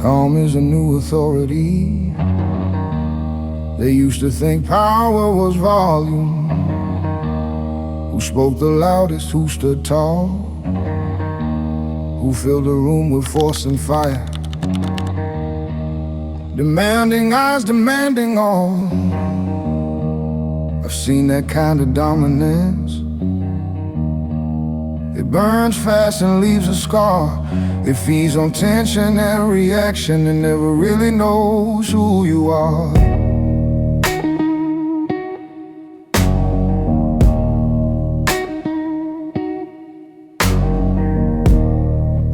Calm is a new authority. They used to think power was volume. Who spoke the loudest, who stood tall, who filled the room with force and fire. Demanding eyes, demanding all. I've seen that kind of dominance. It burns fast and leaves a scar. It feeds on tension and reaction and never really knows who you are.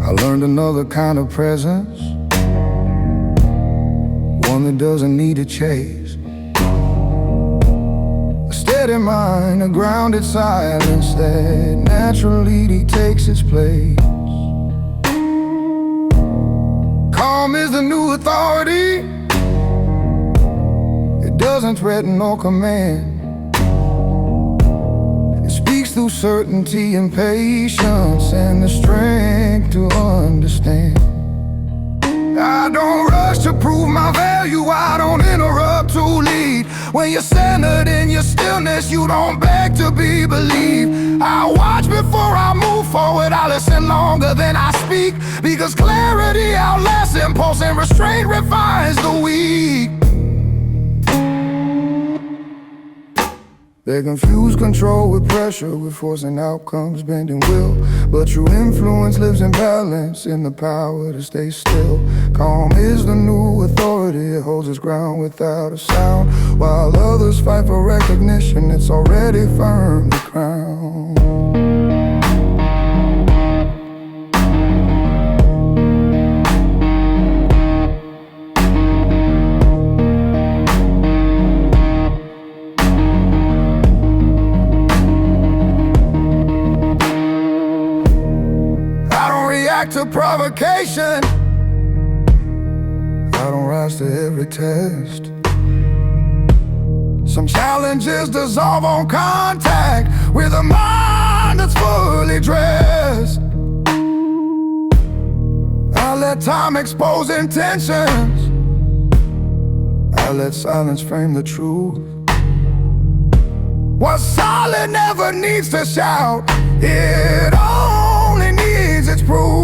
I learned another kind of presence, one that doesn't need a chase. A steady mind, a grounded silence that naturally takes its place. Calm is the new authority. It doesn't threaten or command. It speaks through certainty and patience and the strength to understand. I don't rush to prove my value, I don't interrupt to lead. When you're centered in your stillness, you don't beg to be believed. I watch before I move forward, I listen longer than I speak, because clarity outlasts impulse and restraint refines the weak. They confuse control with pressure, with forcing outcomes, bending will. But true influence lives in balance, in the power to stay still. Calm is the new authority, it holds its ground without a sound. While others fight for recognition, it's already firmly crowned. To provocation, I don't rise to every test. Some challenges dissolve on contact with a mind that's fully dressed. I let time expose intentions, I let silence frame the truth. What's solid never needs to shout, it only needs its proof.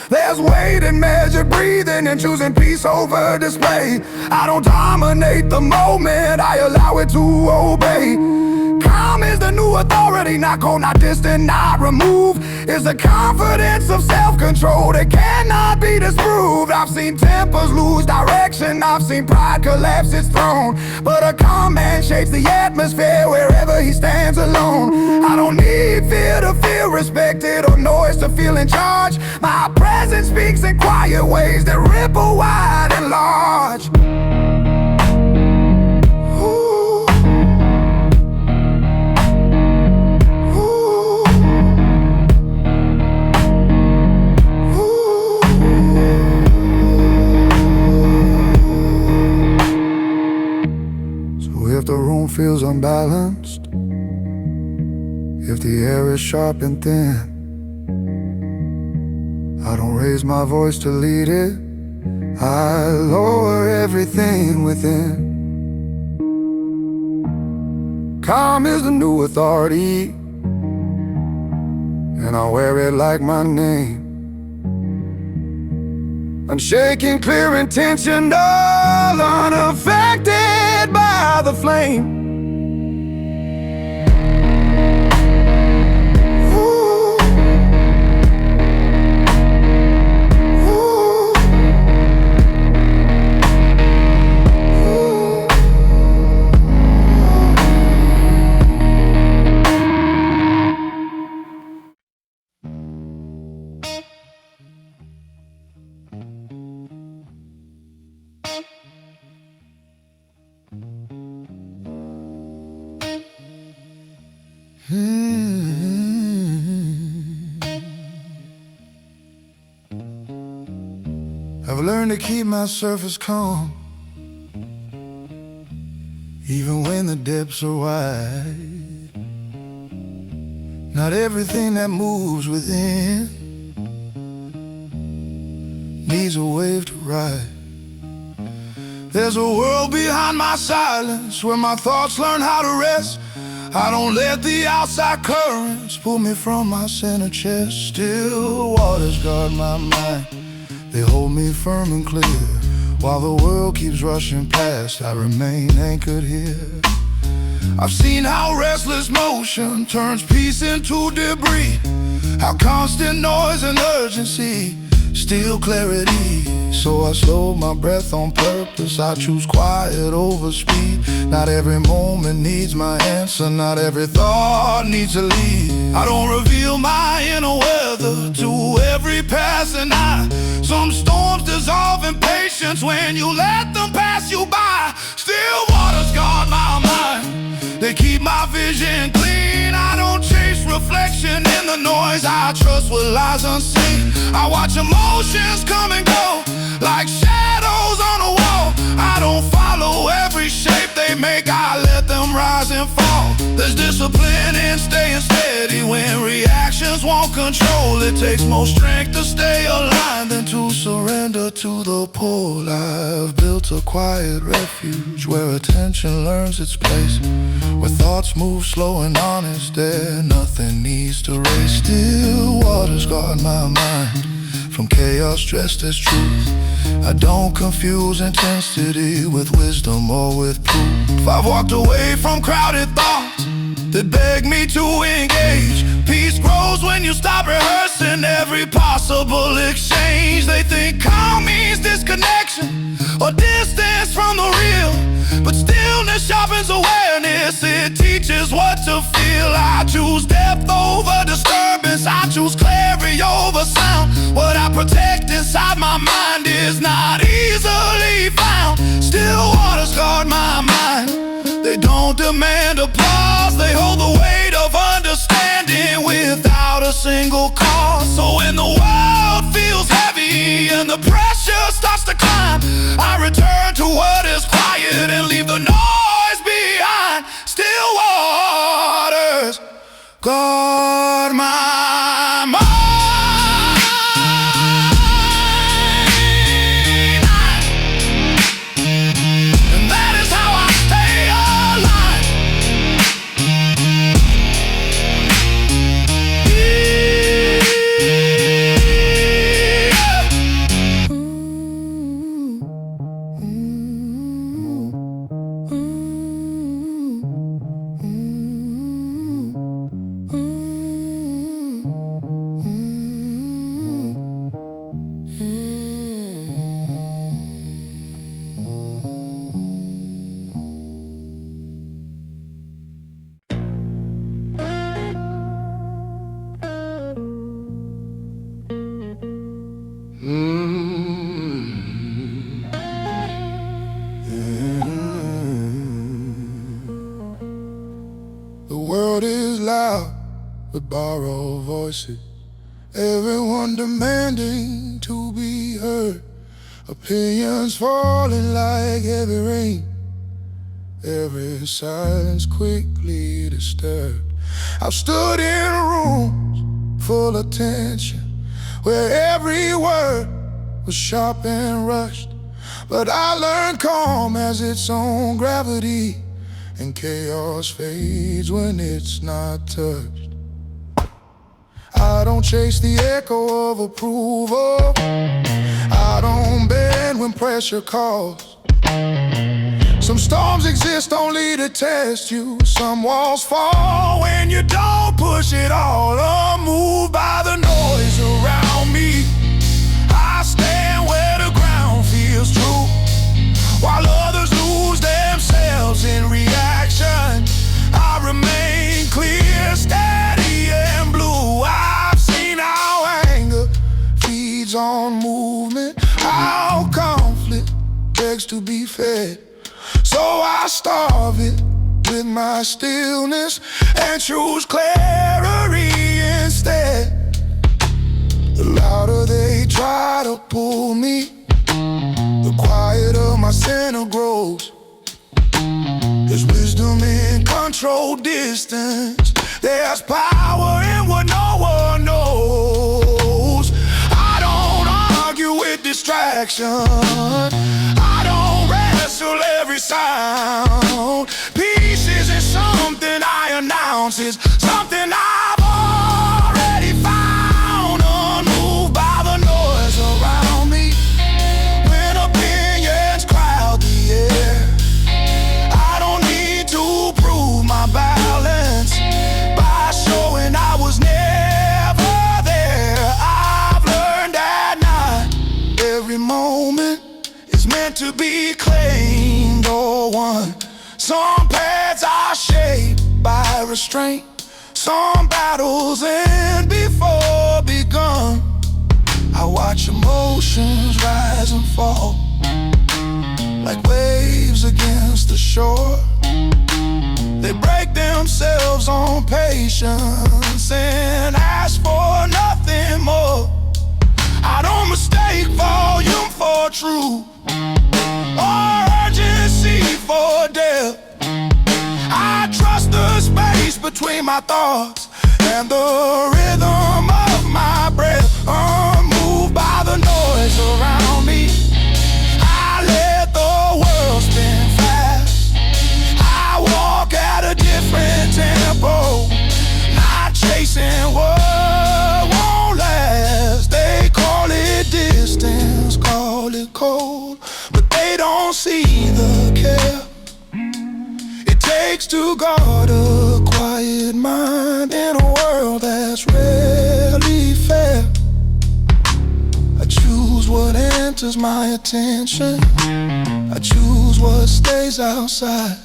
There's weight in measured breathing and choosing peace over display. I don't dominate the moment, I allow it to obey. Calm is the new authority, not cold, not distant, not removed. It's the confidence of self-control that cannot be disproved. I've seen tempers lose direction, I've seen pride collapse its throne. But a calm man shapes the atmosphere wherever he stands alone. I don't need fear to feel respected or noise to feel in charge. My presence speaks in quiet ways that ripple wide and large. If the room feels unbalanced, if the air is sharp and thin, I don't raise my voice to lead it, I lower everything within. Calm is the new authority, and I wear it like my name. Unshaken, clear, intentional, unaffected by the flame. I've learned to keep my surface calm, even when the depths are wide. Not everything that moves within needs needs a wave to ride. There's a world behind my silence where my thoughts learn how to rest. I don't let the outside currents pull me from my center chest. Still waters guard my mind, they hold me firm and clear. While the world keeps rushing past, I remain anchored here. I've seen how restless motion turns peace into debris, how constant noise and urgency steal clarity. So I slow my breath on purpose, I choose quiet over speed. Not every moment needs my answer, not every thought needs a lead. I don't reveal my inner weather to every passing eye. Some storms dissolve in patience when you let them pass you by. Still waters guard my mind, they keep my vision clean. I don't chase reflection in the noise, I trust what lies unseen. I watch emotions come and go like shadows on a wall. I don't follow every shape they make, I let them rise and fall. There's discipline in staying steady when reactions won't control. It takes more strength to stay aligned than to surrender to the pull. I've built a quiet refuge where attention learns its place, where thoughts move slow and honest, there nothing needs to race. Still waters guard my mind from chaos dressed as truth. I don't confuse intensity with wisdom or with proof. I've walked away from crowded thoughts that beg me to engage. Peace grows when you stop rehearsing every possible exchange. They think calm means disconnection or distance from the real, but stillness sharpens awareness, it teaches what to feel. I choose depth over disturbance, I choose clarity over sound. What I protect inside my mind is not easily found. Still waters guard my mind, they don't demand applause, they hold the weight of understanding without a single cause. So when the world feels heavy and the pressure starts to climb, I return to what is quiet and leave the noise behind. Still waters guard my mind. The world is loud with borrowed voices, everyone demanding to be heard. Opinions falling like heavy rain, every silence quickly disturbed. I've stood in rooms full of tension, where every word was sharp and rushed, but I learned calm has its own gravity, and chaos fades when it's not touched. I don't chase the echo of approval, I don't bend when pressure calls. Some storms exist only to test you, some walls fall when you don't push it all. Unmoved by the noise around me, I stand where the ground feels true, while others lose themselves in reaction. I remain clear, steady and blue. I've seen how anger feeds on movement, how conflict begs to be fed. So I starve it with my stillness and choose clarity instead. The louder they try to pull me, the quieter my center grows. There's wisdom in controlled distance, there's power in what no one knows. I don't argue with distraction, action. I don't wrestle every sound. Peace isn't something I announce, it's something I've already found. Unmoved by the noise around me, when opinions crowd the air, I don't need to prove my balance by showing I was never there. I've learned that not every moment is meant to be claimed or won. Some paths are shaped by restraint, some battles end before begun. I watch emotions rise and fall like waves against the shore. They break themselves on patience and ask for nothing more. I don't mistake volume for truth or urgency for depth. I trust the space between my thoughts and the rhythm of my breath. Unmoved by the noise around me, I let the world spin fast. I walk at a different tempo, not chasing what won't last. They call it distance, call it cold, but they don't see the care it takes to guard a quiet mind in a world that's rarely fair. I choose what enters my attention, I choose what stays outside.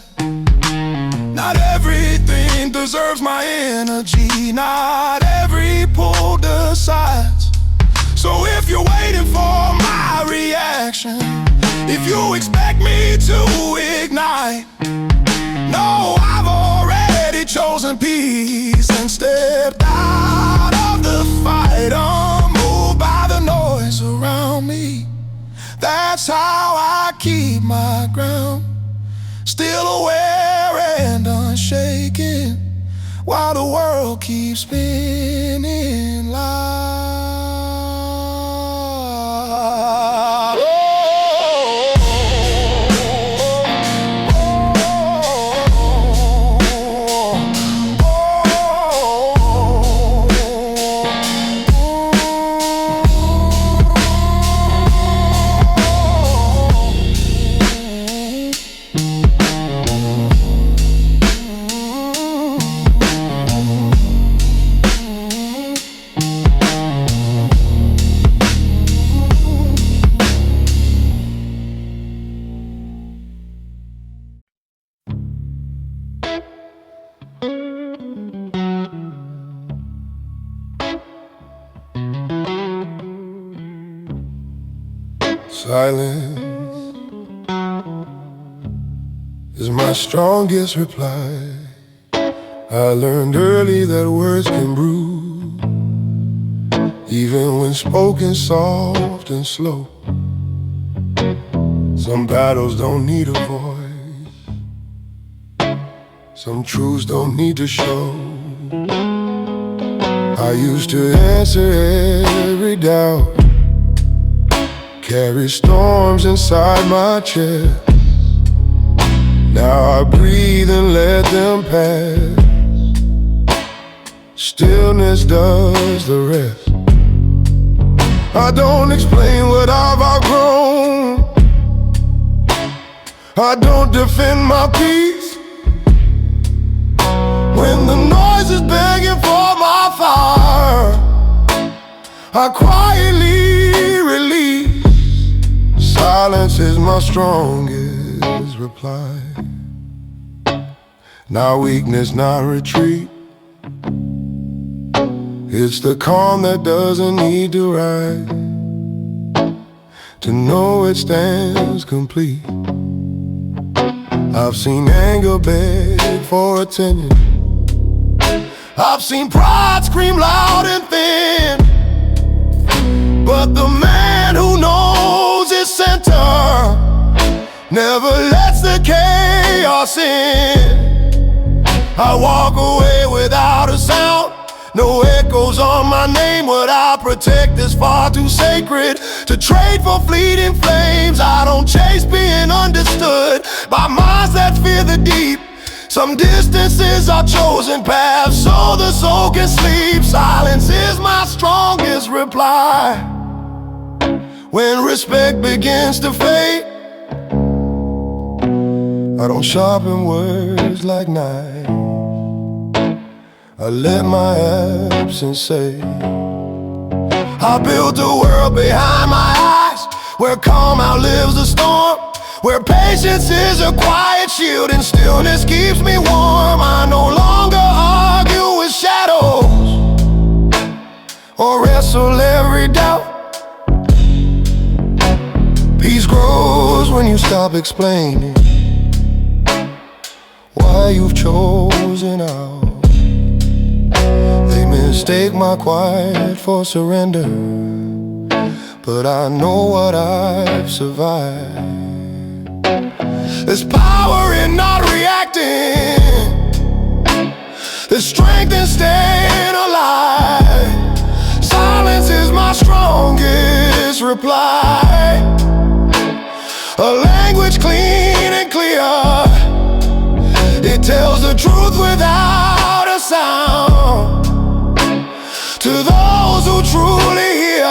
Not everything deserves my energy, not every pull decides. So if you're waiting for my reaction, if you expect me to ignite, no, I've already chosen peace and stepped out of the fight. Unmoved by the noise around me, that's how I keep my ground, still aware and unshaken, while the world keeps spinning loud. Silence is my strongest reply. I learned early that words can bruise, even when spoken soft and slow. Some battles don't need a voice, some truths don't need to show. I used to answer every doubt, carry storms inside my chest. Now I breathe and let them pass. Stillness does the rest. I don't explain what I've outgrown, I don't defend my peace. When the noise is begging for my fire, I quietly release. Silence is my strongest reply. Not weakness, not retreat. It's the calm that doesn't need to rise to know it stands complete. I've seen anger beg for attention, I've seen pride scream loud and thin, but the man who knows his center never lets the chaos in. I walk away without a sound, No echoes on my name. What I protect is far too sacred to trade for fleeting flames. I don't chase being understood by minds that fear the deep. Some distance is our chosen path, so the soul can sleep. Silence is my strongest reply. When respect begins to fade, I don't sharpen words like knives. I let my absence say, I built a world behind my eyes, where calm outlives the storm, where patience is a quiet shield and stillness keeps me warm. I no longer argue with shadows or wrestle every doubt. Peace grows when you stop explaining why you've chosen out. They mistake my quiet for surrender, but I know what I've survived. There's power in not reacting. There's strength in staying alive. Silence is my strongest reply. A language clean and clear. It tells the truth without a sound. To those who truly hear.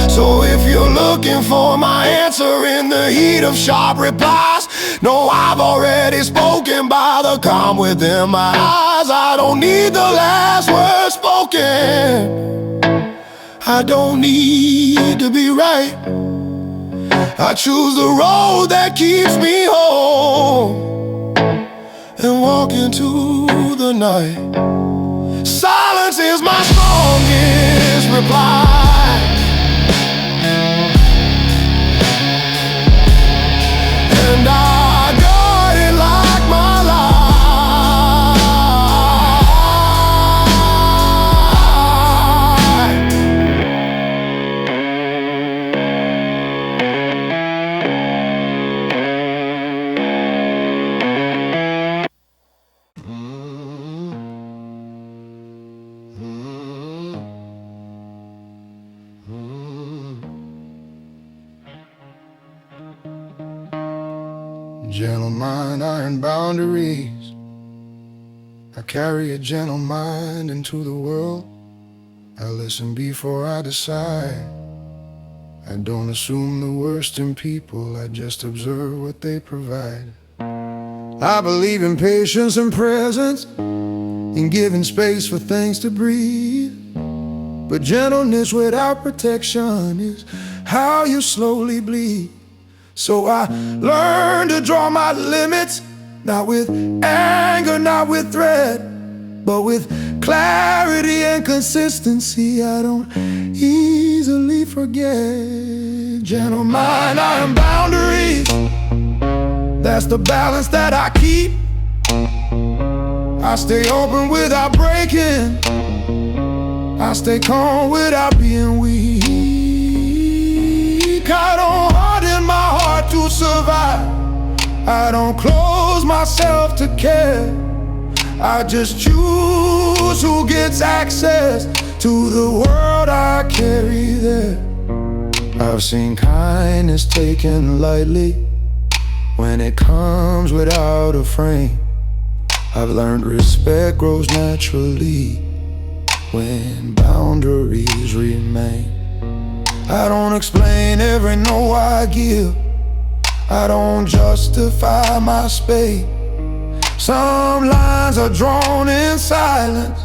So if you're looking for my answer in the heat of sharp replies, no, I've already spoken by the calm within my eyes. I don't need the last word spoken. I don't need to be right. I choose the road that keeps me home and walk into the night. Silence is my strongest reply. And I got it like my Gentle mind, iron boundaries. I carry a gentle mind into the world. I listen before I decide. I don't assume the worst in people, I just observe what they provide. I believe in patience and presence, in giving space for things to breathe. But gentleness without protection is how you slowly bleed. So I learned to draw my limits, not with anger, not with threat, but with clarity and consistency. I don't easily forget. Gentle mind, iron boundaries. That's the balance that I keep. I stay open without breaking. I stay calm without being weak. I don't harden my heart to survive. I don't close myself to care. I just choose who gets access to the world I carry there. I've seen kindness taken lightly when it comes without a frame. I've learned respect grows naturally when boundaries remain. I don't explain every no I give. I don't justify my space. Some lines are drawn in silence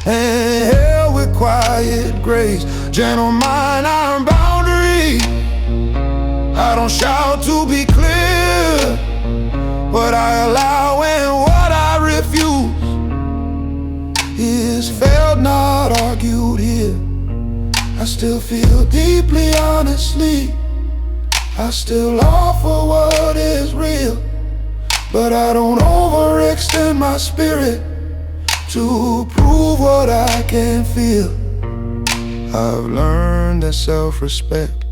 and held with quiet grace. Gentle mind, iron boundary. I don't shout to be clear, but I allow and what I refuse is felt, not argued here. I still feel deeply honestly. I still offer what is real, but I don't overextend my spirit to prove what I can feel. I've learned that self-respect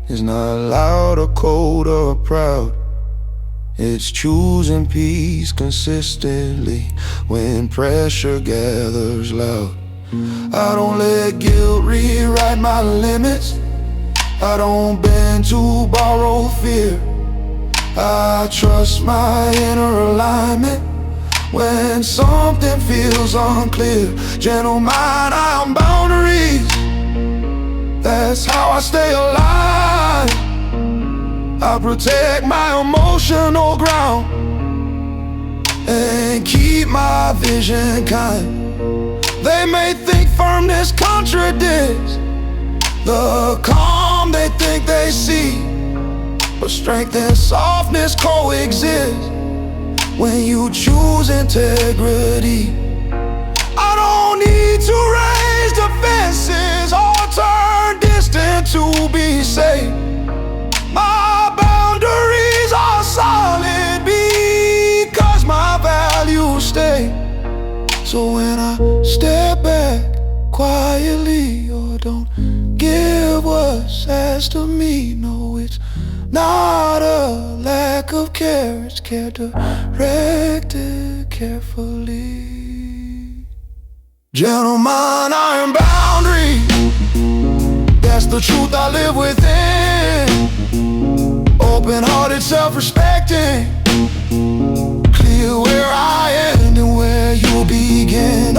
is not loud or cold or proud. It's choosing peace consistently when pressure gathers loud. I don't let guilt rewrite my limits. I don't bend to borrow fear. I trust my inner alignment when something feels unclear. Gentle mind, I am boundaries. That's how I stay alive. I protect my emotional ground and keep my vision kind. They may think firmness contradicts the calm they think they see, but strength and softness coexist when you choose integrity. I don't need to raise defenses or turn distant to be safe. My boundaries are solid because my values stay. So when I step back quietly or don't give what's asked of me, no, it's not a lack of care, it's care directed carefully. Gentleman, iron boundary, that's the truth I live within. Open-hearted, self-respecting, clear where I end and where you begin.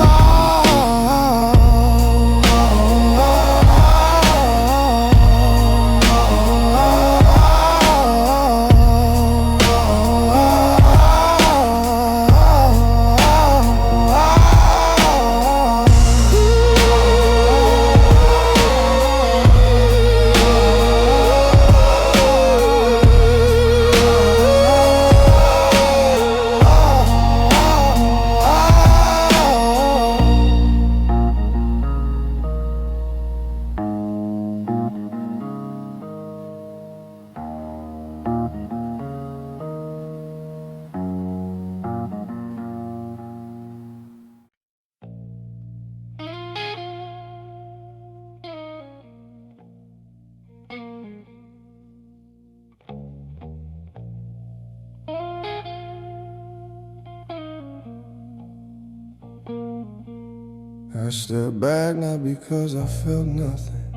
I step back not because I felt nothing,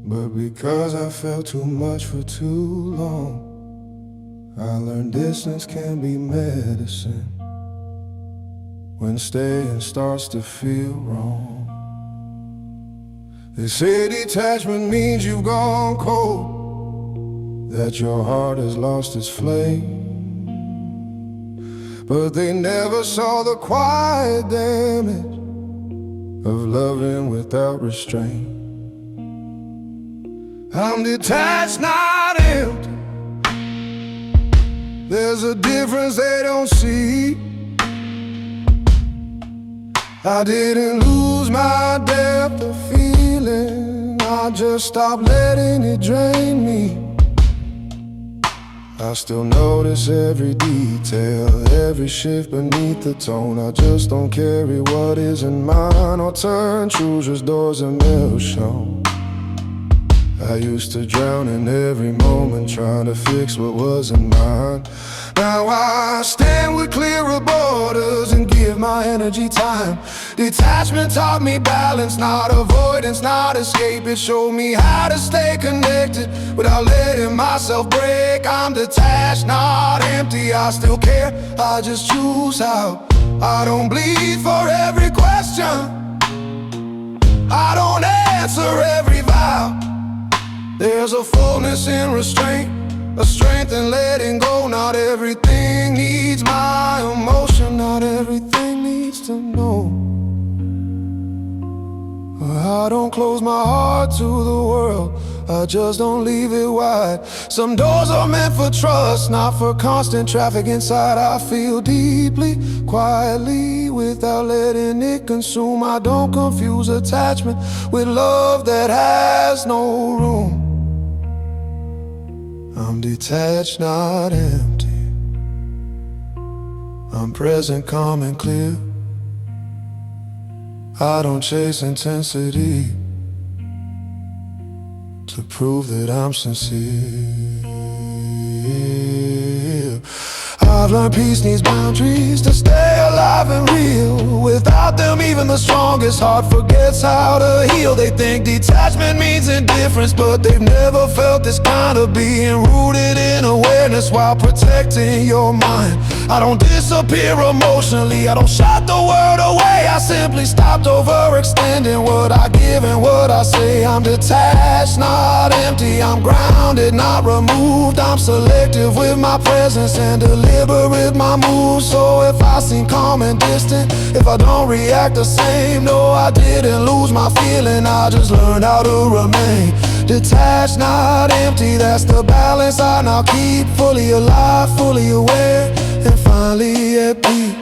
but because I felt too much for too long. I learned distance can be medicine when staying starts to feel wrong. They say detachment means you've gone cold, that your heart has lost its flame. But they never saw the quiet damage of loving without restraint. I'm detached, not empty. There's a difference they don't see. I didn't lose my depth of feeling, I just stopped letting it drain me. I still notice every detail, every shift beneath the tone. I just don't carry what isn't mine or turn Choosers doors and maelstrom. I used to drown in every moment trying to fix what wasn't mine. Now I stand with clearer borders and give my energy time. Detachment taught me balance, not avoidance, not escape. It showed me how to stay connected without letting myself break. I'm detached, not empty, I still care, I just choose how. I don't bleed for every question, I don't answer every vow. There's a fullness in restraint, a strength in letting go. Not everything needs my emotion, not everything needs to know. I don't close my heart to the world, I just don't leave it wide. Some doors are meant for trust, not for constant traffic inside. I feel deeply, quietly, without letting it consume. I don't confuse attachment with love that has no room. I'm detached, not empty. I'm present, calm and clear. I don't chase intensity to prove that I'm sincere. learned peace needs boundaries to stay alive and real. Without them, even the strongest heart forgets how to heal. They think detachment means indifference, but they've never felt this kind of being rooted in awareness while protecting your mind. I don't disappear emotionally, I don't shut the world away. I simply stopped overextending what I give and what I say. I'm detached, not empty. I'm grounded, not removed. I'm selective with my presence and deliberate with my moves. So if I seem calm and distant, if I don't react the same, no, I didn't lose my feeling, I just learned how to remain detached, not empty. That's the balance I now keep. Fully alive, fully aware, and finally at peace.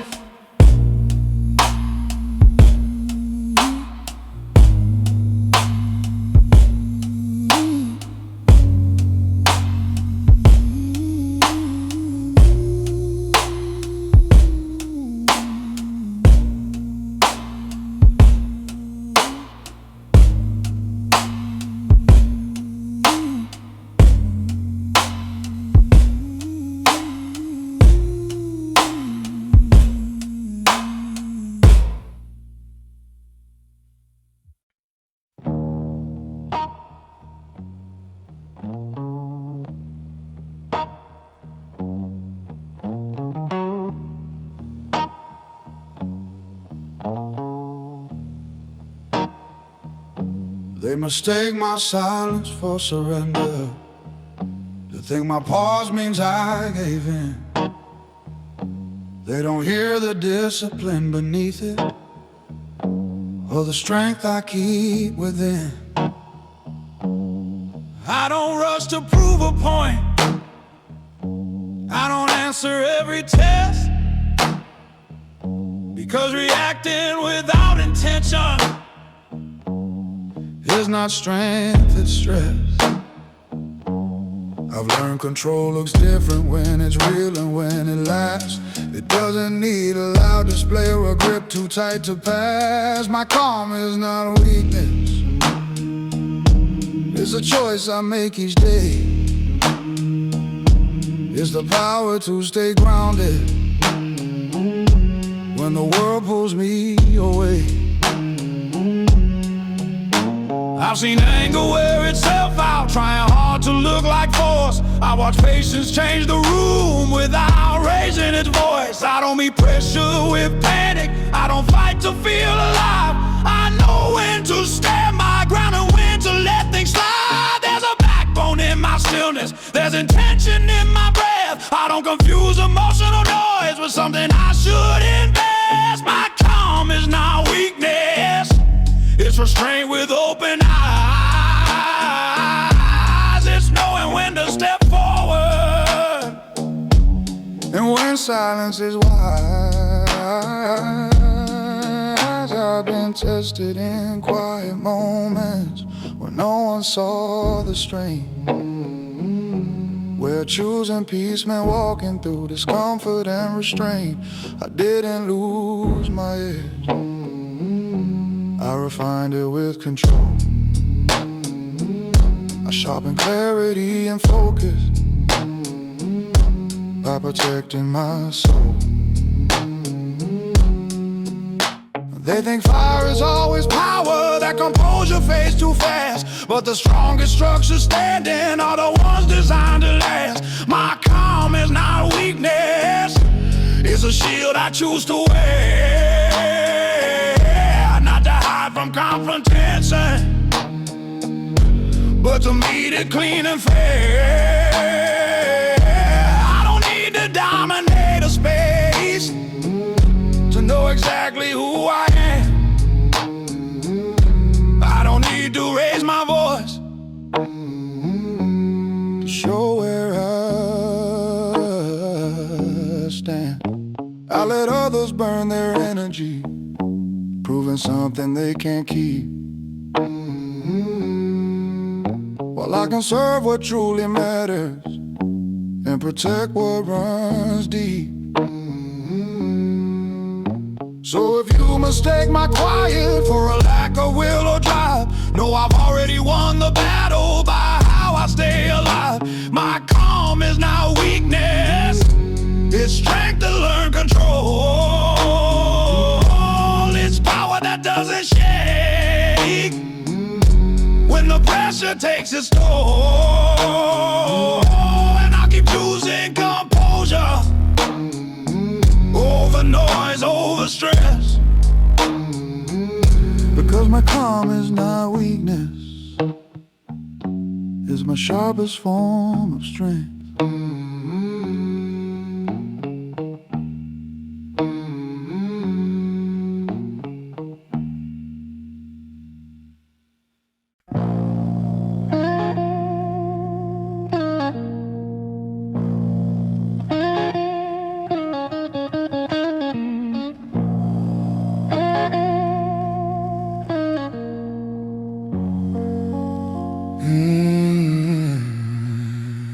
They mistake my silence for surrender. They think my pause means I gave in. They don't hear the discipline beneath it, or the strength I keep within. I don't rush to prove a point. I don't answer every test, because reacting without intention is not strength, it's stress. I've learned control looks different when it's real and when it lasts. It doesn't need a loud display or a grip too tight to pass. My calm is not a weakness, it's a choice I make each day. It's the power to stay grounded when the world pulls me away. I've seen anger wear itself out, trying hard to look like force. I watch patience change the room without raising its voice. I don't meet pressure with panic, I don't fight to feel alive. I know when to stand my ground and when to let things slide. There's a backbone in my stillness, there's intention in my breath. I don't confuse emotional noise with something I should invest. My calm is not weakness, it's restraint with open eyes. It's knowing when to step forward and when silence is wise. I've been tested in quiet moments when no one saw the strain, where choosing peace meant walking through discomfort and restraint. I didn't lose my edge, I refined it with control. I sharpened clarity and focus by protecting my soul. They think fire is always power, that composure fades too fast. But the strongest structures standing are the ones designed to last. My calm is not weakness, it's a shield I choose to wear. Not to hide from confrontation, but to meet it clean and fair. I don't need to dominate a space to know exactly who I am. I don't need to raise my voice to show where I stand. I let others burn their energy, proving something they can't keep, while I can serve what truly matters and protect what runs deep. So if you mistake my quiet for a lack of will or drive, know I've already won the battle by how I stay alive. My calm is not weakness, it's strength. pressure takes its toll, and I keep choosing composure over noise, over stress, because my calm is not weakness, is my sharpest form of strength.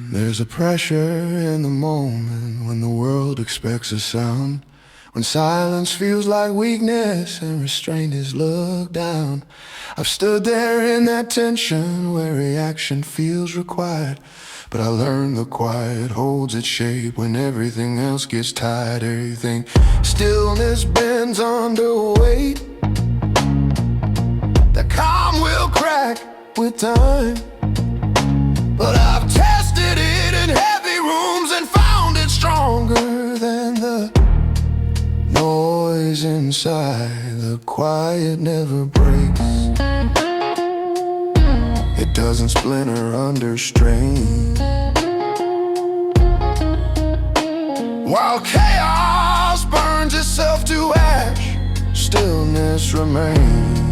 There's a pressure in the moment when the world expects a sound, when silence feels like weakness and restraint is looked down. I've stood there in that tension where reaction feels required, but I learned the quiet holds its shape when everything else gets tired. Everything stillness bends under weight. The calm will crack with time, but I've tested it in heavy rooms and found it stronger than the noise inside. The quiet never breaks, it doesn't splinter under strain. While chaos burns itself to ash, stillness remains.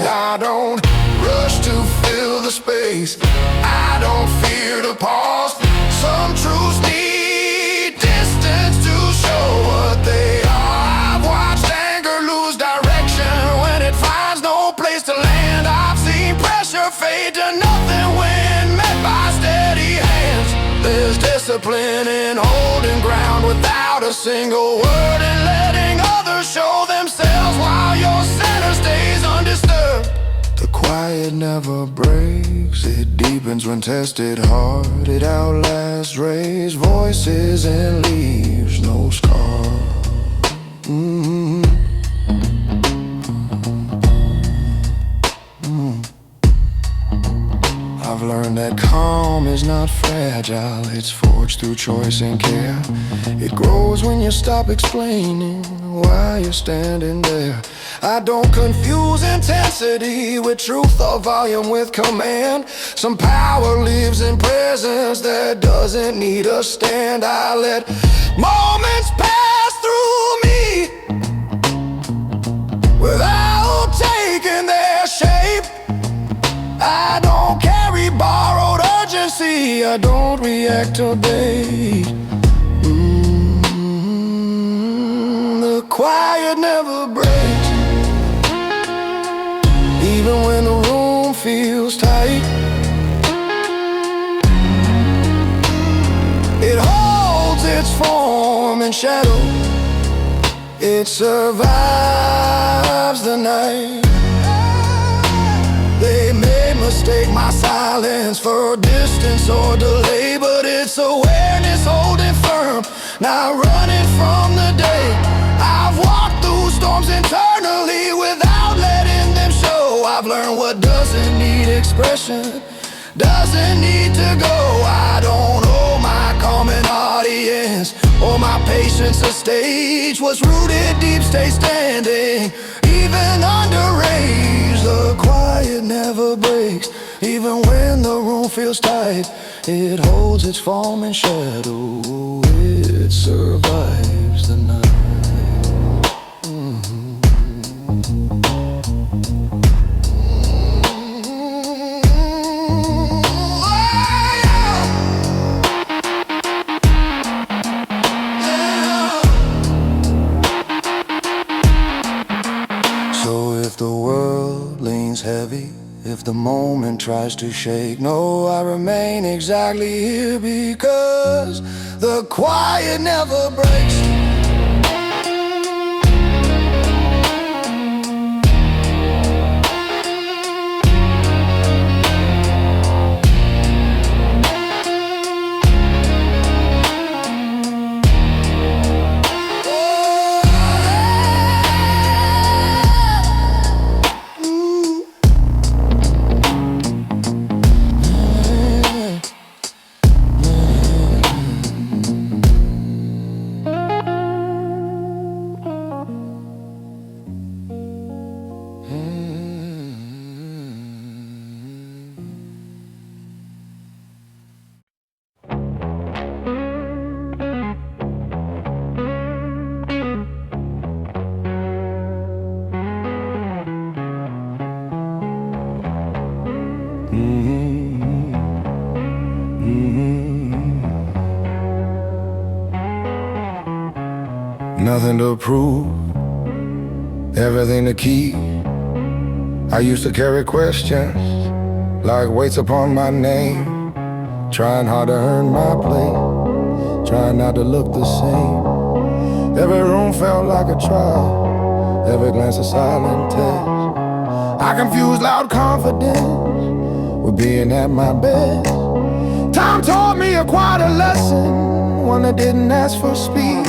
I don't rush to fill the space, I don't fear to pause. Some truths need distance to show what they are. I've watched anger lose direction when it finds no place to land. I've seen pressure fade to nothing when met by steady hands. There's discipline in holding ground without a single word, and letting others show themselves while your center stays undisturbed. The quiet never breaks, it deepens when tested hard. It outlasts raised voices and leaves no scar. I've learned that calm is not fragile, it's forged through choice and care. It grows when you stop explaining why you're standing there. I don't confuse intensity with truth or volume with command. Some power lives in presence that doesn't need a stand. I let moments pass through me without taking their shape. I don't carry borrowed urgency, I don't react to bait. The quiet never breaks, even when the room feels tight. It holds its form in shadow, it survives the night. They may mistake my silence for distance or delay, but it's awareness holding firm, not running from the day. I've walked through storms internally without letting them show. I've learned what doesn't need expression doesn't need to go. I don't owe my calm an audience or my patience a stage. What's rooted deep stays standing, even under rage. The quiet never breaks, even when the room feels tight. It holds its form in shadow, it survives the night. So if the world leans heavy, if the moment tries to shake, no, I remain exactly here because the quiet never breaks. Nothing to prove, everything to keep. I used to carry questions like weights upon my name, trying hard to earn my place, trying not to look the same. Every room felt like a trial, every glance a silent test. I confused loud confidence with being at my best. Time taught me a quieter lesson, one that didn't ask for speed.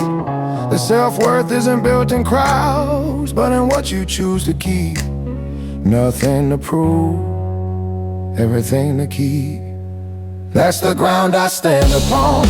The self-worth isn't built in crowds, but in what you choose to keep. Nothing to prove, everything to keep. That's the ground I stand upon.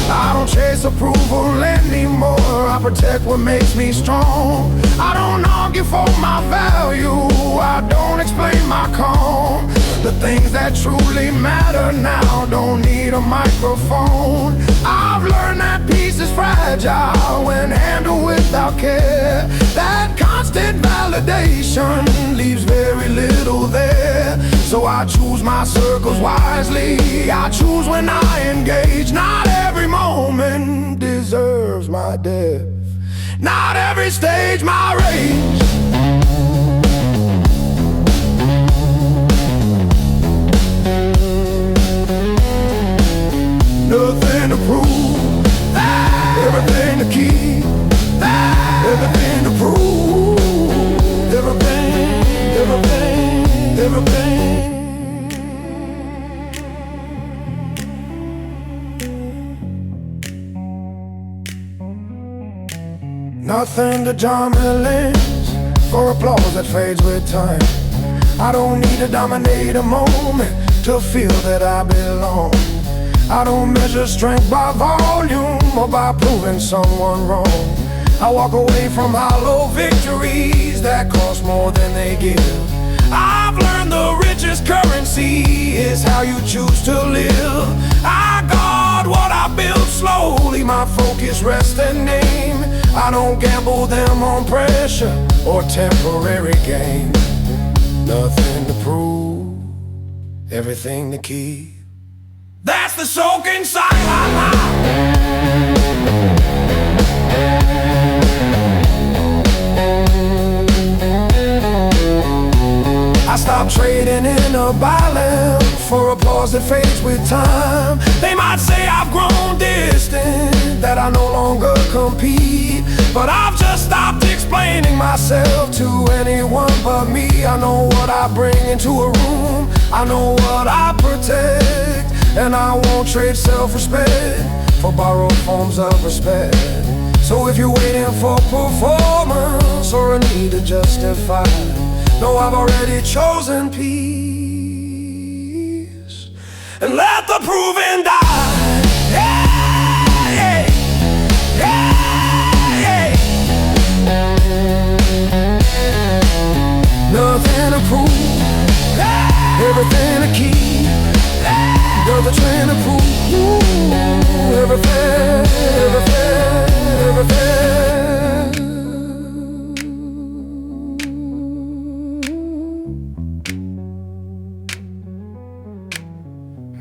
I don't chase approval anymore, I protect what makes me strong. I don't argue for my value, I don't explain my calm. The things that truly matter now don't need a microphone. I've learned that peace is fragile when handled without care. That constant validation leaves very little there. So I choose my circles wisely, I choose when I engage. Not every moment deserves my depth, not every stage my rage. Nothing to prove, everything to keep, everything to prove, everything, everything, everything. Nothing to John Millings for applause that fades with time. I don't need to dominate a moment to feel that I belong. I don't measure strength by volume or by proving someone wrong. I walk away from hollow victories that cost more than they give. I've learned the richest currency is how you choose to live. I guard what I build slowly, my focus rests and aim. I don't gamble them on pressure or temporary gain. Nothing to prove, everything to keep. That's the soak inside. I stopped trading in a byline for applause that fades with time. They might say I've grown distant, that I no longer compete, but I've just stopped explaining myself to anyone but me. I know what I bring into a room, I know what I protect, and I won't trade self-respect for borrowed forms of respect. So if you're waiting for performance or a need to justify, no, I've already chosen peace, and let the proving die. Yeah, yeah, yeah, yeah. Nothing to prove, everything to keep. Nothing to prove, everything, everything, everything.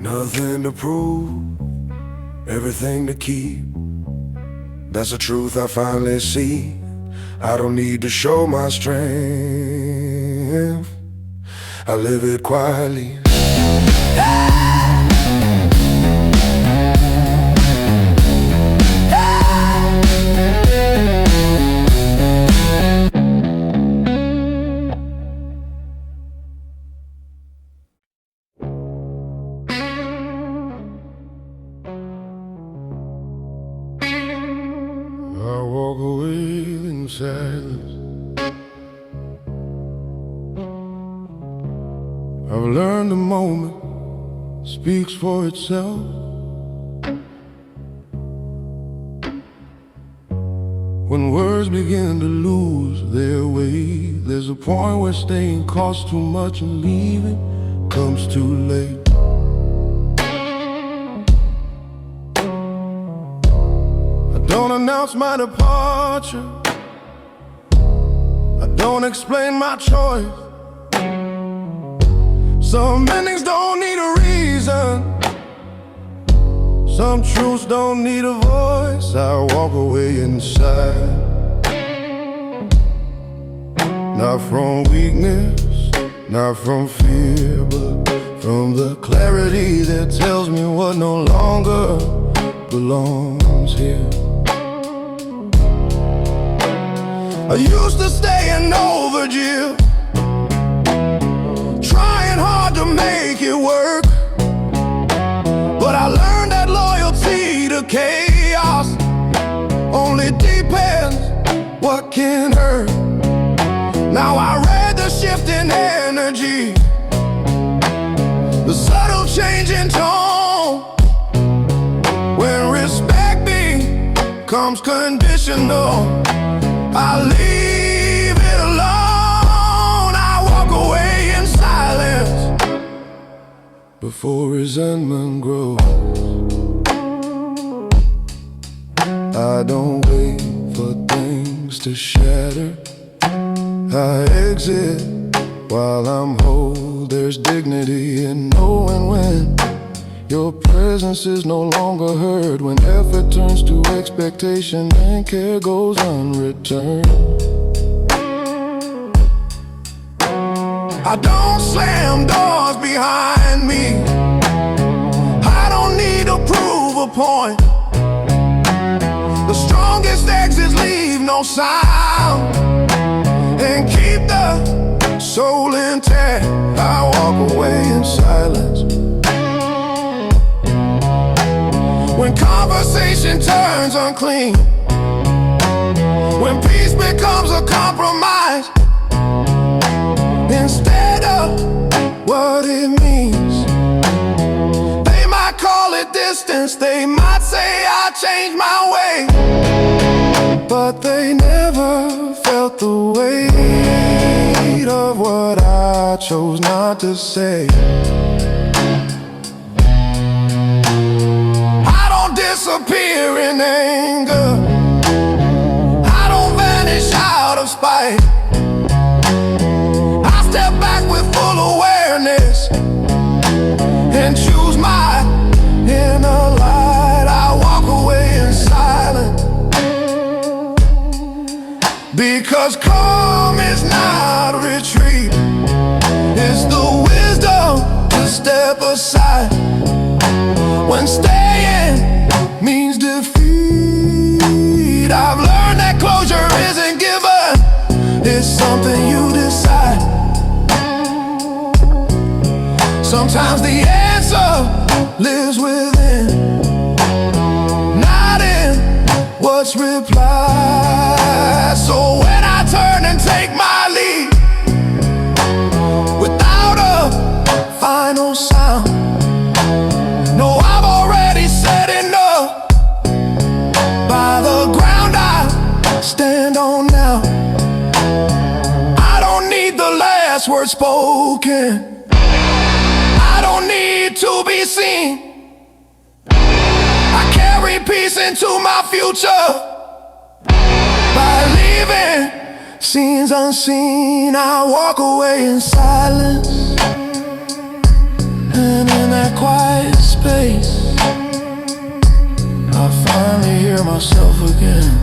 Nothing to prove, everything to keep. That's the truth I finally see. I don't need to show my strength, I live it quietly. I walk away in silence. I've learned the moment speaks for itself. When words begin to lose their way, there's a point where staying costs too much and leaving comes too late. Don't announce my departure, I don't explain my choice. Some endings don't need a reason, some truths don't need a voice. I walk away inside, not from weakness, not from fear, but from the clarity that tells me what no longer belongs here. I used to stay in overdue, trying hard to make it work, but I learned that loyalty to chaos only depends what can hurt. Now I read the shift in energy, the subtle change in tone, when respect becomes conditional. I leave it alone, I walk away in silence before resentment grows. I don't wait for things to shatter, I exit while I'm whole. There's dignity in knowing when your presence is no longer heard, when effort turns to expectation and care goes unreturned. I don't slam doors behind me, I don't need to prove a point. The strongest exits leave no sound and keep the soul intact. I walk away in silence when conversation turns unclean, when peace becomes a compromise instead of what it means. They might call it distance, they might say I changed my way, but they never felt the weight of what I chose not to say. I don't disappear in anger, I don't vanish out of spite. I step back with full awareness and choose my inner light. I walk away in silence, because calm is not retreat, it's the wisdom to step aside when staying means defeat. I've learned that closure isn't given, it's something you decide. Sometimes the answer lives within, not in what's replied. So when I turn and take my lead without a final sound, no, I've already said enough by the ground I stand on now. I don't need the last word spoken, I don't need to be seen. I carry peace into my future by leaving scenes unseen. I walk away in silence, and in that quiet space I finally hear myself again.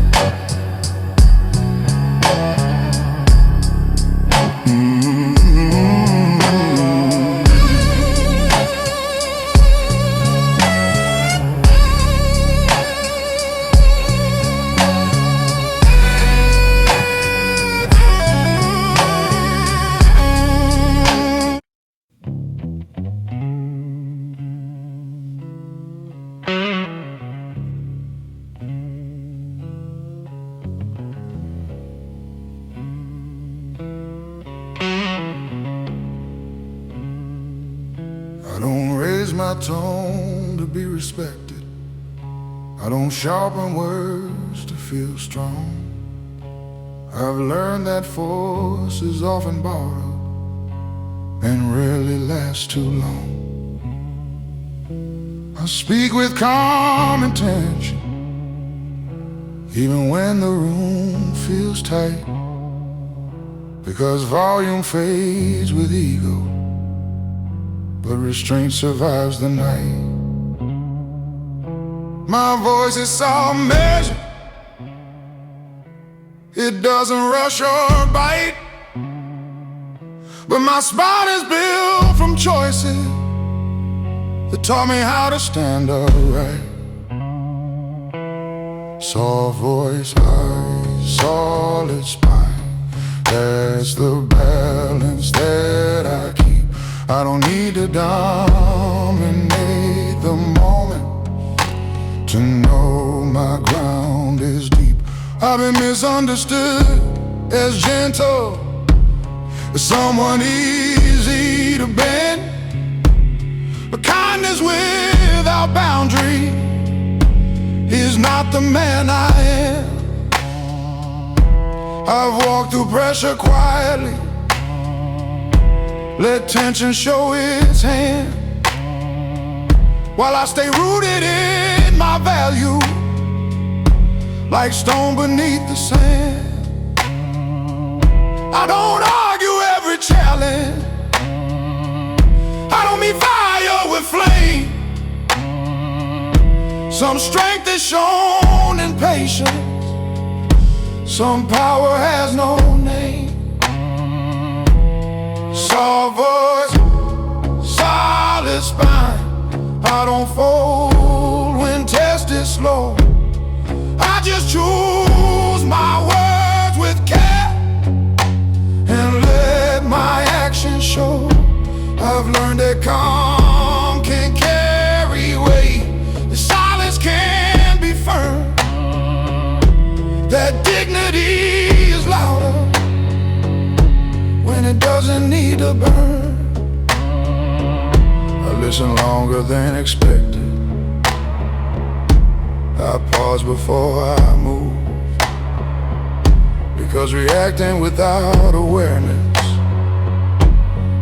I don't raise my tone to be respected, I don't sharpen words to feel strong. I've learned that force is often borrowed and rarely lasts too long. I speak with calm intention, even when the room feels tight, because volume fades with ego but restraint survives the night. My voice is all measured, it doesn't rush or bite, but my spine is built from choices that taught me how to stand upright. Soft voice, high, solid spine, that's the balance that I keep. I don't need to dominate the moment to know my ground is deep. I've been misunderstood as gentle, as someone easy to bend, but kindness without boundary is not the man I am. I've walked through pressure quietly, let tension show its hand, while I stay rooted in my value, like stone beneath the sand. I don't argue every challenge, I don't meet fire with flame. Some strength is shown in patience, some power has no name. Soft voice, solid spine, I don't fold when tested slow. I just choose my words with care and let my actions show. I've learned that calm can carry weight, that silence can be firm, that dignity is louder when it doesn't need to burn. I listen longer than expected, I pause before I move, because reacting without awareness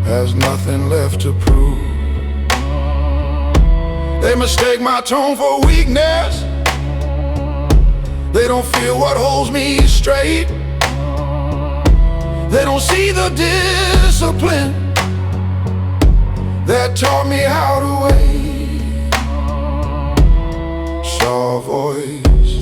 has nothing left to prove. They mistake my tone for weakness, they don't feel what holds me straight, they don't see the discipline that taught me how to wait. Soft voice,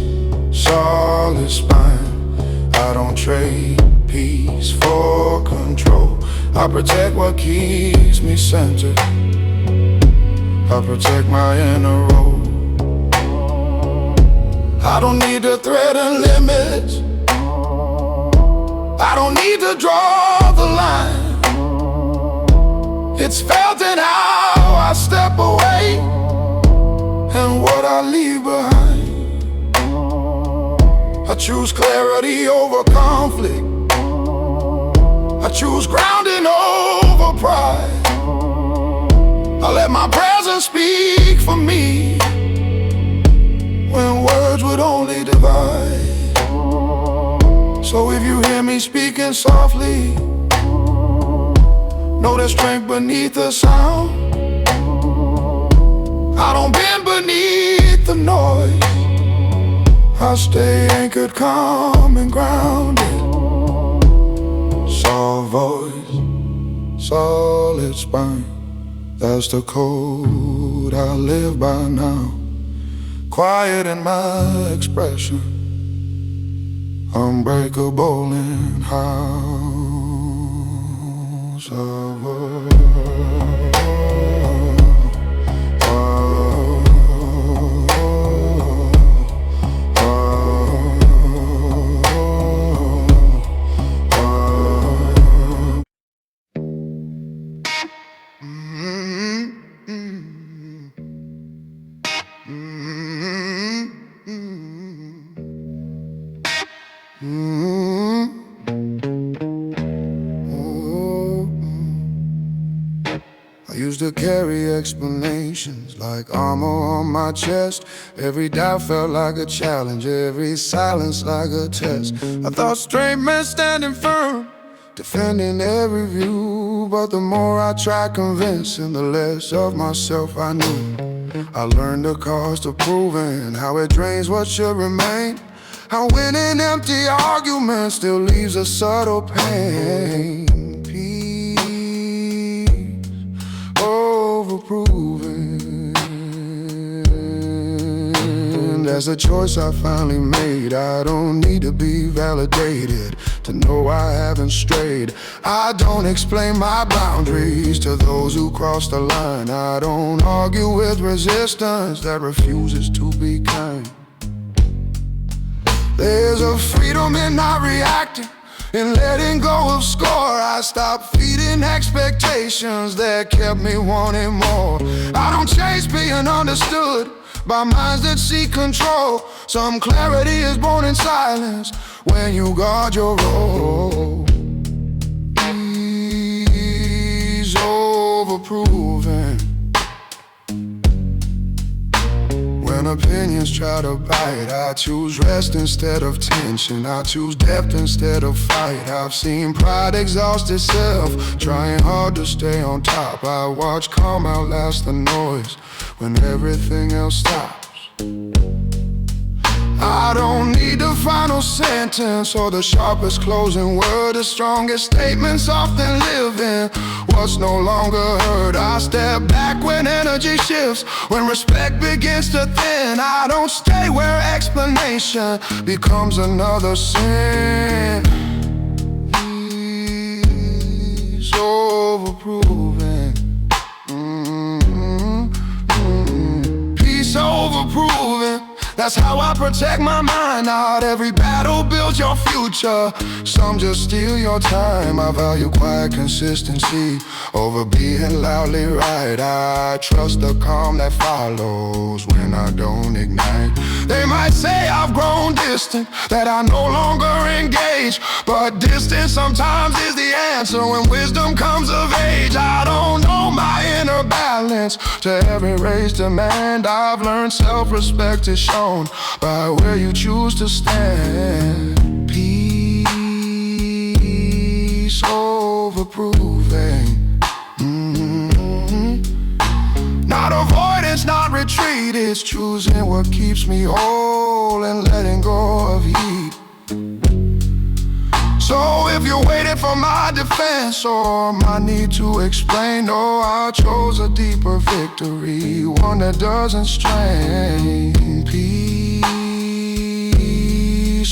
solid spine, I don't trade peace for control. I protect what keeps me centered, I protect my inner road. I don't need to threaten limits, I don't need to draw the line. It's felt in how I step away and what I leave behind. I choose clarity over conflict, I choose grounding over pride. I let my presence speak for me when words would only divide. So if you hear me speaking softly, know there's strength beneath the sound. I don't bend beneath the noise, I stay anchored, calm and grounded. Soft voice, solid spine, that's the code I live by now. Quiet in my expression, unbreakable in house of I used to carry explanations like armor on my chest. Every doubt felt like a challenge, every silence like a test. I thought strength meant standing firm, defending every view. But the more I tried convincing, the less of myself I knew. I learned the cost of proving, how it drains what should remain, how winning empty arguments still leaves a subtle pain. Peace, oh, overproven. There's a choice I finally made. I don't need to be validated to know I haven't strayed. I don't explain my boundaries to those who cross the line. I don't argue with resistance that refuses to be kind. There's a freedom in not reacting, in letting go of score. I stopped feeding expectations that kept me wanting more. I don't chase being understood by minds that seek control. Some clarity is born in silence when you guard your role. He's overproven. When opinions try to bite, I choose rest instead of tension. I choose depth instead of fight. I've seen pride exhaust itself, trying hard to stay on top. I watch calm outlast the noise when everything else stops. I don't need the final sentence or the sharpest closing word. The strongest statements often live in what's no longer heard. I step back when energy shifts, when respect begins to thin. I don't stay where explanation becomes another sin. He's overproven. Peace overproven. That's how I protect my mind. Not every battle builds your future, some just steal your time. I value quiet consistency over being loudly right. I trust the calm that follows when I don't ignite. They might say I've grown distant, that I no longer engage, but distance sometimes is the answer when wisdom comes of age. I don't know my inner balance to every raised demand. I've learned self-respect is shown by where you choose to stand. Peace overproving. Not avoidance, not retreat. It's choosing what keeps me whole and letting go of heat. So if you're waiting for my defense or my need to explain, no, I chose a deeper victory, one that doesn't strain. Peace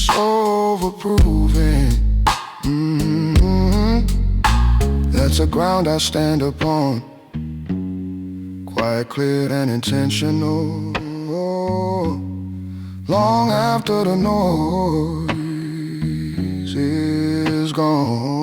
overproving. That's a ground I stand upon, quiet, clear, and intentional. Long after the noise is gone.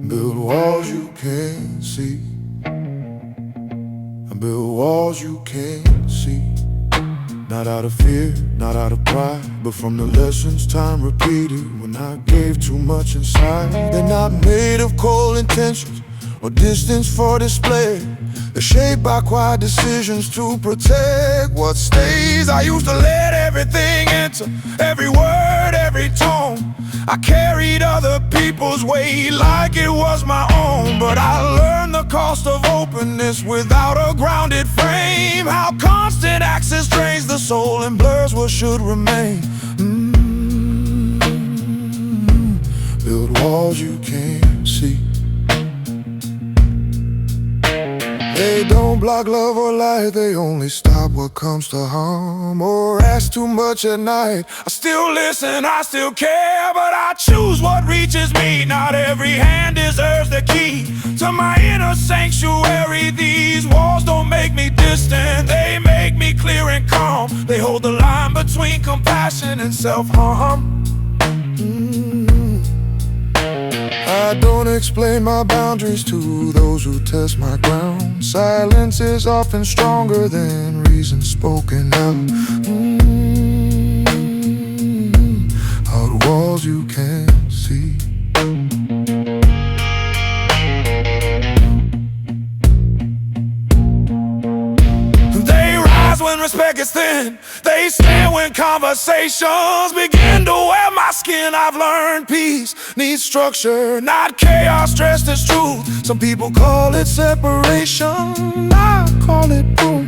Build walls you can't see. I build walls you can't see. Not out of fear, not out of pride, but from the lessons time repeated when I gave too much inside. They're not made of cold intentions or distance for display. They're shaped by quiet decisions to protect what stays. I used to let everything enter, every word, every tone. I carried other people's weight like it was my own. But I learned the cost of openness without a grounded frame. How constant access drains the soul and blurs what should remain. Build walls you can't see. They don't block love or light, they only stop what comes to harm or ask too much at night. I still listen, I still care, but I choose what reaches me. Not every hand deserves the key to my inner sanctuary. These walls don't make me distant, they make me clear and calm. They hold the line between compassion and self-harm. I don't explain my boundaries to those who test my ground. Silence is often stronger than reason spoken out. Out walls you can't see. gets thin. They stand when conversations begin to wear my skin. I've learned peace needs structure, not chaos dressed as truth. Some people call it separation, I call it proof.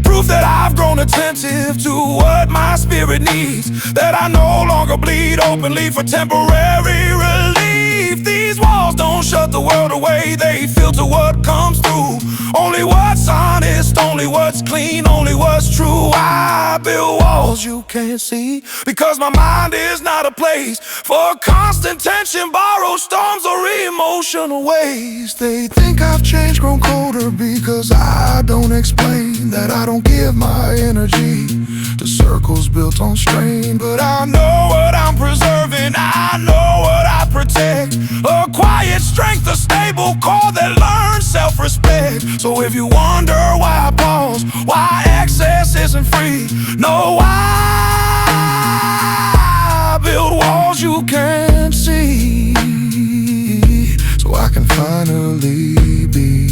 Proof that I've grown attentive to what my spirit needs, that I no longer bleed openly for temporary relief. These walls don't shut the world away, they filter what comes through. Only what's honest, only what's clean, only what's true. I build walls you can't see, because my mind is not a place for constant tension, borrowed storms, or emotional waves. They think I've changed, grown colder, because I don't explain that I don't give my energy to circles built on strain. But I know what I'm preserving, I know what I protect. A quiet strength, a stable core that learns self-respect. So if you wonder why I pause, why excess isn't free, know I build walls you can't see, so I can finally be.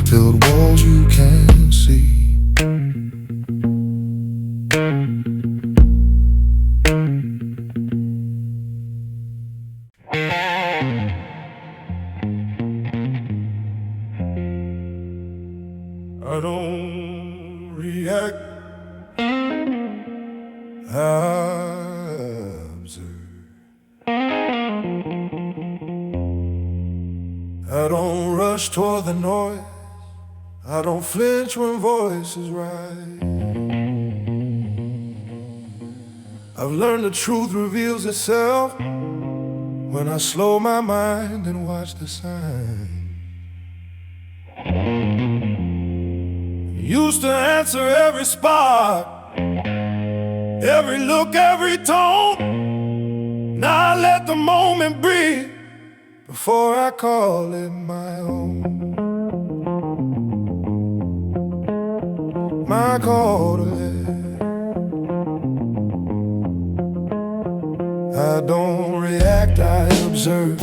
Build walls you can't see. I don't react, I observe. I don't rush toward the noise, I don't flinch when voices rise. I've learned the truth reveals itself when I slow my mind and watch the signs. Used to answer every spark, every look, every tone. Now I let the moment breathe before I call it my own. My call to live. I don't react, I observe.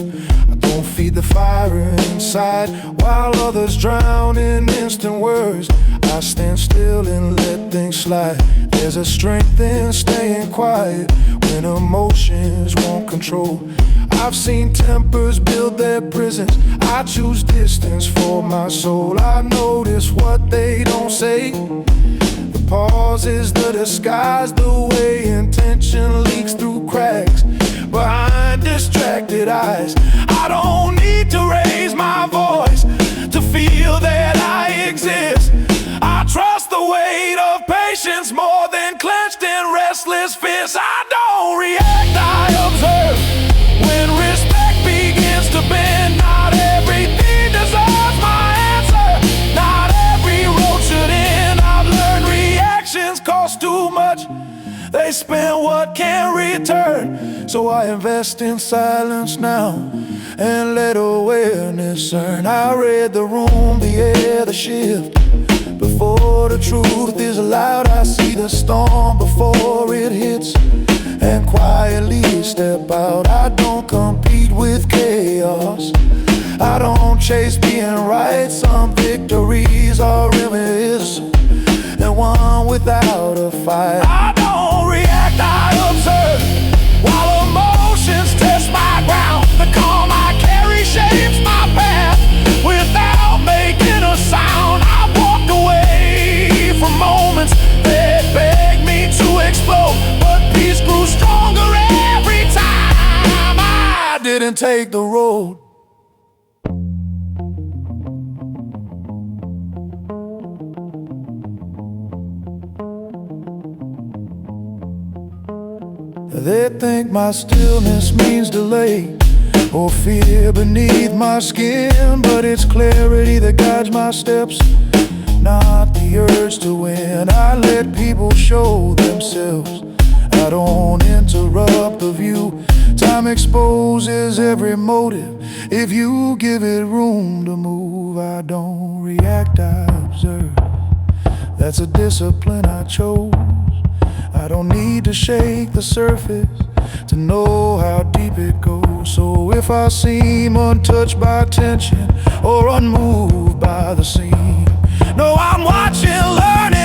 I don't feed the fire inside while others drown in instant words. I stand still and let things slide. There's a strength in staying quiet when emotions won't control. I've seen tempers build their prisons, I choose distance for my soul. I notice what they don't say, the pauses, the disguise, the way intention leaks through cracks behind distracted eyes. I don't need to raise my voice to feel that I exist. I trust the weight of patience more than clenched and restless fists. I don't react, I observe. When respect begins to bend, not everything deserves my answer. Not every road should end. I've learned reactions cost too much, they spend what can't return. So I invest in silence now and let awareness earn. I read the room, the air, the shift. Before the truth is loud, I see the storm before it hits and quietly step out. I don't compete with chaos, I don't chase being right. Some victories are reminiscent and one without a fight. I don't react, I observe while emotions test my ground. The calm I carry shapes my path without making a sound. I've walked away from moments that begged me to explode, but peace grew stronger every time I didn't take the road. They think my stillness means delay or fear beneath my skin, but it's clarity that guides my steps, not the urge to win. I let people show themselves, I don't interrupt the view. Time exposes every motive If you give it room to move, I don't react, I observe. That's a discipline I chose. I don't need to shake the surface to know how deep it goes. So if I seem untouched by tension or unmoved by the scene, no, I'm watching, learning,